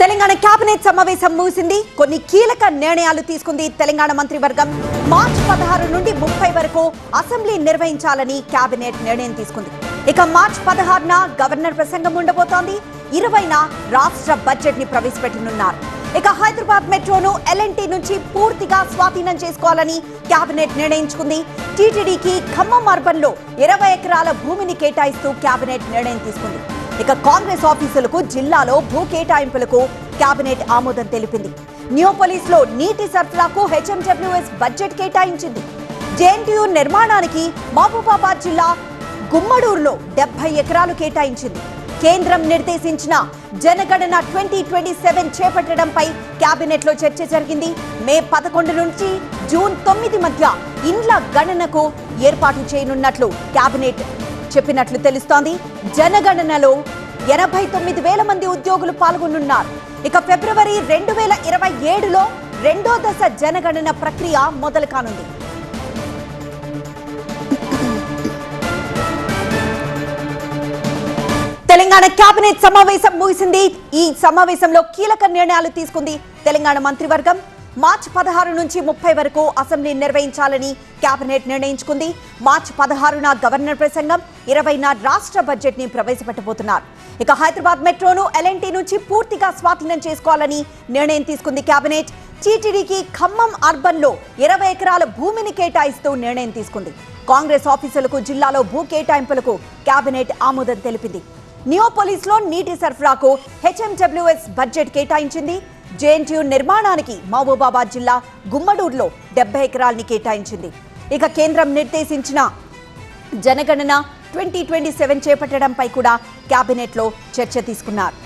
Telangana cabinet సమావేశం ముగిసింది. కొన్ని కీలక నిర్ణయాలు తీసుకుంది తెలంగాణ మంత్రివర్గం. మార్చి 16 నుండి 30 వరకు అసెంబ్లీ నిర్వహించాలని కేబినెట్ నిర్ణయం తీసుకుంది. ఇక మార్చి 16న గవర్నర్ ప్రసంగం ఉండబోతోంది. 20న రాష్ట్ర బడ్జెట్ ని ప్రవేశపెట్టనున్నారు. ఇక హైదరాబాద్ మెట్రోను ఎల్ఎన్టీ నుంచి పూర్తిగా స్వాధీనం చేసుకోవాలని కేబినెట్ నిర్ణయించుకుంది. టీటీడీకి ఖమ్మం అర్బన్ లో 20 ఎకరాల భూమిని కేటాయిస్తూ కేబినెట్ నిర్ణయం తీసుకుంది. ఇక కాంగ్రెస్ ఆఫీసులకు జిల్లాలో భూ కేటాయింపులకు కేబినెట్ ఆమోదం తెలిపింది. నియోపోలిస్ లో నీటి సరఫరాకు హెచ్ఎండబ్ల్యూఎస్ బడ్జెట్ కేటాయించింది. జేఎన్టీయూ నిర్మాణానికి మహబూబాబాద్ జిల్లా గుమ్మడూరులో 70 ఎకరాలు కేటాయించింది. కేంద్రం నిర్దేశించిన జనగణన 2027 చేపట్టడంపై కేబినెట్ లో చర్చ జరిగింది. మే 11 నుంచి జూన్ 9 మధ్య ఇండ్ల గణనకు ఏర్పాటు చేయనున్నట్లు కేబినెట్ చెప్పినట్లు తెలుస్తోంది. జనగణనలో 89,000 మంది ఉద్యోగులు పాల్గొనున్నారు. ఇక ఫిబ్రవరి 2027లో రెండో దశ జనగణన ప్రక్రియ మొదలు కానుంది. తెలంగాణ కేబినెట్ సమావేశం ముగిసింది. ఈ సమావేశంలో కీలక నిర్ణయాలు తీసుకుంది తెలంగాణ మంత్రివర్గం. మార్చి 16 నుంచి 30 వరకు అసెంబ్లీ నిర్వహించాలని కేబినెట్ నిర్ణయించుకుంది. మార్చి 16న గవర్నర్ ప్రసంగం, 20న రాష్ట్ర బడ్జెట్ ని ప్రవేశపెట్టబోతున్నారు. ఇక హైదరాబాద్ మెట్రోను ఎల్ఎన్టీ నుంచి పూర్తిగా స్వాధీనం చేసుకోవాలని నిర్ణయం తీసుకుంది కేబినెట్. టీటీడీకి ఖమ్మం అర్బన్ లో 20 ఎకరాల భూమిని కేటాయిస్తూ నిర్ణయం తీసుకుంది. కాంగ్రెస్ ఆఫీసులకు జిల్లాలో భూ కేటాయింపులకు కేబినెట్ ఆమోదం తెలిపింది. నియోపోలిస్ లో నీటి సరఫరాకు హెచ్ఎండబ్ల్యూఎస్ బడ్జెట్ కేటాయించింది. జేఎన్టీయూ నిర్మాణానికి మహబూబాబాద్ జిల్లా గుమ్మడూరులో 70 ఎకరాలని కేటాయించింది. ఇక కేంద్రం నిర్దేశించిన జనగణన 2027 చేపట్టడంపై కూడా కేబినెట్ లో చర్చ తీసుకున్నారు.